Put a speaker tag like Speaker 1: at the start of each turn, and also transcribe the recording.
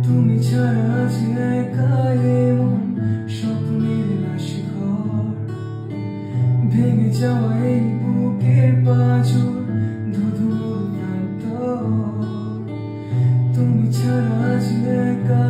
Speaker 1: তুমি ছাড়া যে একা এমন স্বপ্নের লাশি ঘর, ভেঙে যাওয়া এই বুকের পাঁজর, ধুধু প্রান্ত। তুমি ছাড়া যে একা